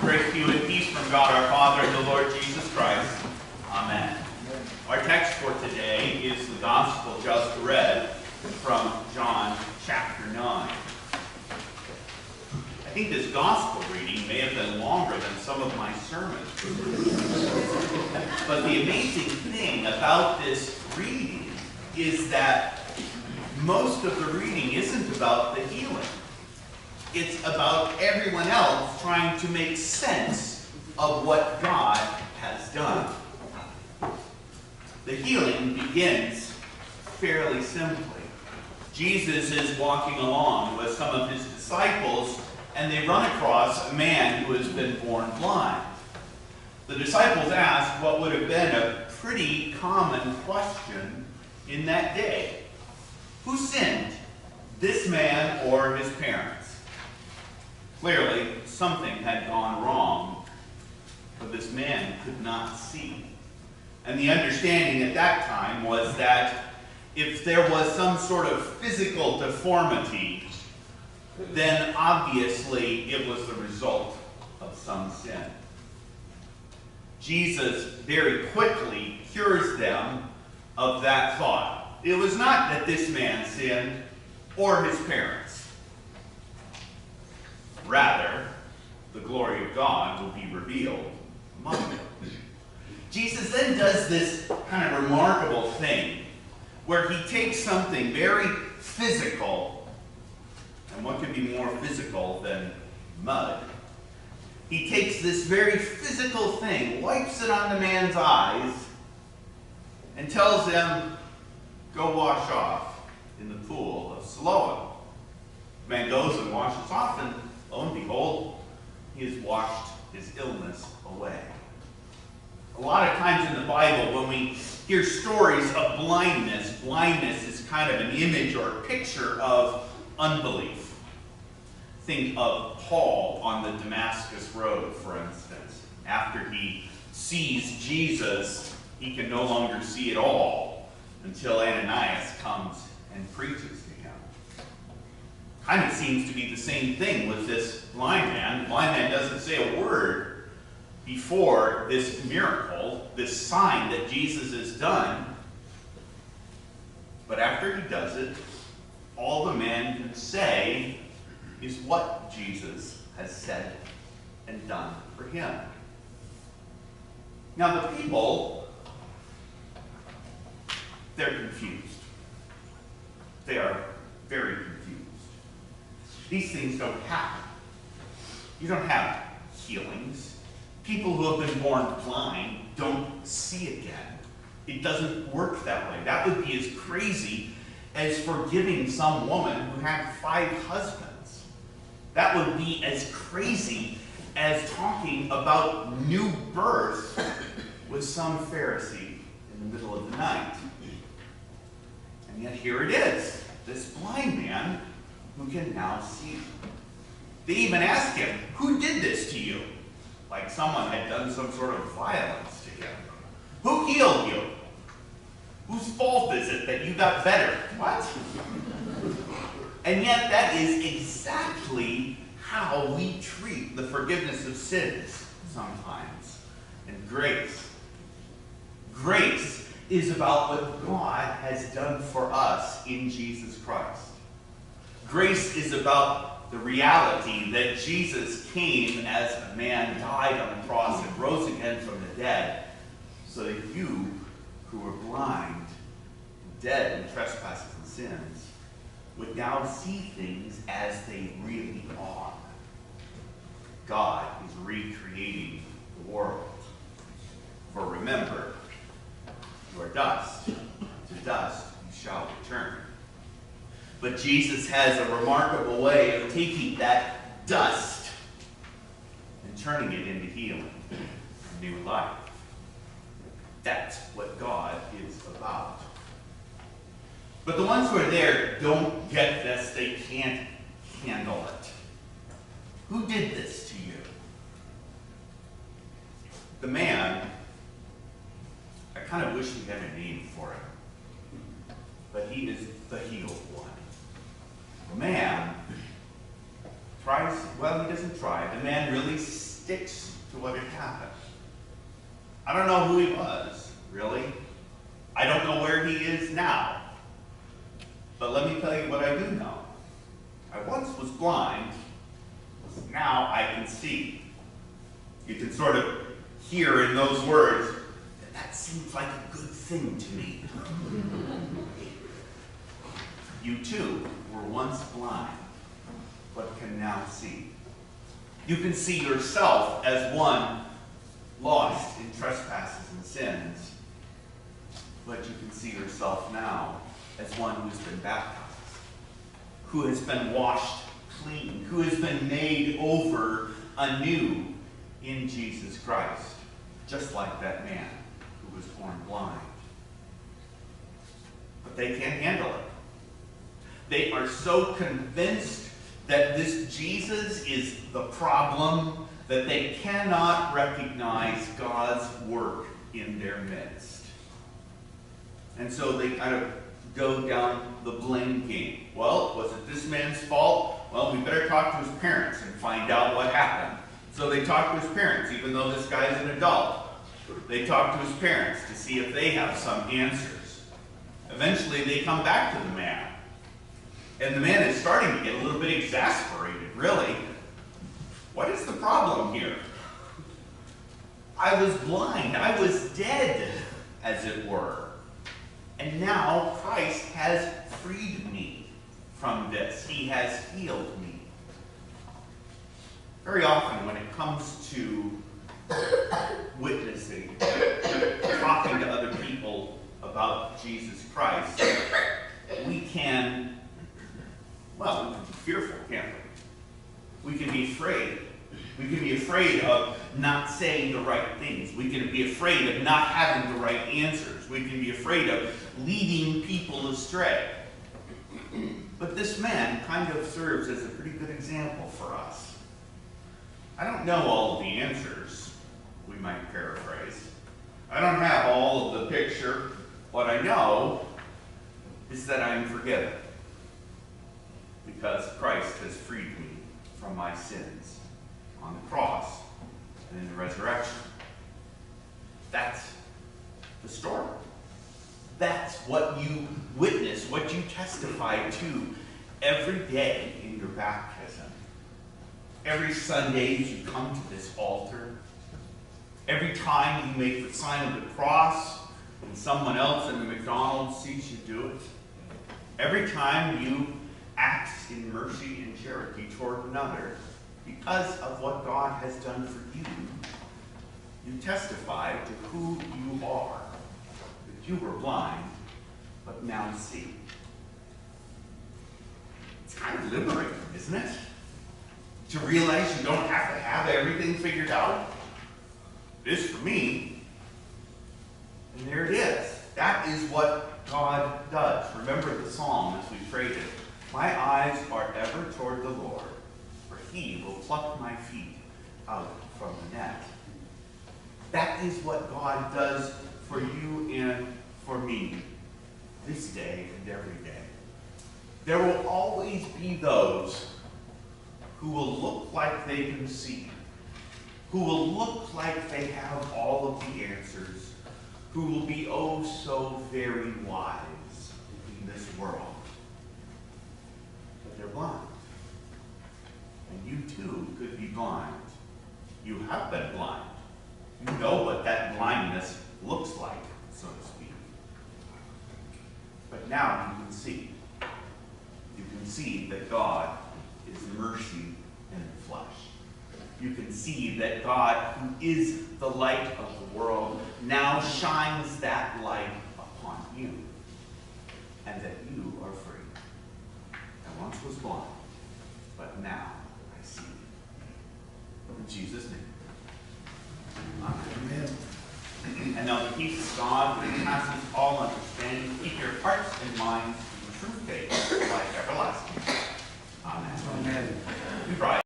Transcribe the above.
Grace to you and peace from God our Father and the Lord Jesus Christ. Amen. Our text for today is the Gospel just read from John chapter 9. I think this Gospel reading may have been longer than some of my sermons. But the amazing thing about this reading is that most of the reading isn't about the healing. It's about everyone else trying to make sense of what God has done. The healing begins fairly simply. Jesus is walking along with some of his disciples, and they run across a man who has been born blind. The disciples ask what would have been a pretty common question in that day. Who sinned, this man or his parents? Clearly, something had gone wrong, but this man could not see. And the understanding at that time was that if there was some sort of physical deformity, then obviously it was the result of some sin. Jesus very quickly cures them of that thought. It was not that this man sinned or his parents. Rather, the glory of God will be revealed among them. Jesus then does this kind of remarkable thing where he takes something very physical, and what could be more physical than mud? He takes this very physical thing, wipes it on the man's eyes, and tells him, go wash off in the pool of Siloam. The man goes and washes off, and lo and behold, he has washed his illness away. A lot of times in the Bible, when we hear stories of blindness, blindness is kind of an image or a picture of unbelief. Think of Paul on the Damascus Road, for instance. After he sees Jesus, he can no longer see at all until Ananias comes and preaches to him. Kind of seems to be the same thing with this blind man. The blind man doesn't say a word before this miracle, this sign that Jesus has done. But after he does it, all the man can say is what Jesus has said and done for him. Now the people, they're confused. They are very confused. These things don't happen. You don't have healings. People who have been born blind don't see again. It doesn't work that way. That would be as crazy as forgiving some woman who had 5 husbands. That would be as crazy as talking about new birth with some Pharisee in the middle of the night. And yet here it is, this blind man who can now see. They even ask him, who did this to you? Like someone had done some sort of violence to him. Who healed you? Whose fault is it that you got better? What? And yet that is exactly how we treat the forgiveness of sins sometimes. And grace. Grace is about what God has done for us in Jesus Christ. Grace is about the reality that Jesus came as a man, died on the cross, and rose again from the dead, so that you who were blind, dead in trespasses and sins, would now see things as they really are. God is recreating the world. For remember, you are dust. To dust you shall return. But Jesus has a remarkable way of taking that dust and turning it into healing, new life. That's what God is about. But the ones who are there don't get this. They can't handle it. Who did this to you? The man, I kind of wish we had a name for him. But he is the healed one. The man tries, well, he doesn't try. The man really sticks to what had happened. I don't know who he was, really. I don't know where he is now. But let me tell you what I do know. I once was blind. Now I can see. You can sort of hear in those words, that seems like a good thing to me. You too were once blind, but can now see. You can see yourself as one lost in trespasses and sins, but you can see yourself now as one who's been baptized, who has been washed clean, who has been made over anew in Jesus Christ, just like that man who was born blind. But they can't handle it. They are so convinced that this Jesus is the problem that they cannot recognize God's work in their midst. And so they kind of go down the blame game. Well, was it this man's fault? Well, we better talk to his parents and find out what happened. So they talk to his parents, even though this guy's an adult. They talk to his parents to see if they have some answers. Eventually, they come back to the man. And the man is starting to get a little bit exasperated, really. What is the problem here? I was blind. I was dead, as it were. And now Christ has freed me from this. He has healed me. Very often when it comes to witnessing, talking to other people about Jesus Christ, we can be fearful, can't we? We can be afraid. We can be afraid of not saying the right things. We can be afraid of not having the right answers. We can be afraid of leading people astray. But this man kind of serves as a pretty good example for us. I don't know all of the answers, we might paraphrase. I don't have all of the picture. What I know is that I am forgiven because Christ has freed me from my sins on the cross and in the resurrection. That's the story. That's what you witness, what you testify to every day in your baptism. Every Sunday as you come to this altar. Every time you make the sign of the cross and someone else in the McDonald's sees you do it. Every time you act in mercy and charity toward another because of what God has done for you, you testify to who you are. That you were blind, but now see. It's kind of liberating, isn't it? To realize you don't have to have everything figured out. It is for me. And there it is. That is what God does. Remember the psalm as we prayed it. My eyes are ever toward the Lord, for he will pluck my feet out from the net. That is what God does for you and for me this day and every day. There will always be those who will look like they can see, who will look like they have all of the answers, who will be oh so very wise in this world. But they're blind. And you too could be blind. You have been blind. You know what that blindness looks like, so to speak. But now you can see. You can see that God is mercy in the flesh. You can see that God, who is the light of the world, now shines that light upon you, and that you are free. I once was blind, but now I see. In Jesus' name. Amen. And now the peace of God, which passes all understanding, keep your hearts and minds in true faith, life everlasting. Amen. Amen. We rise.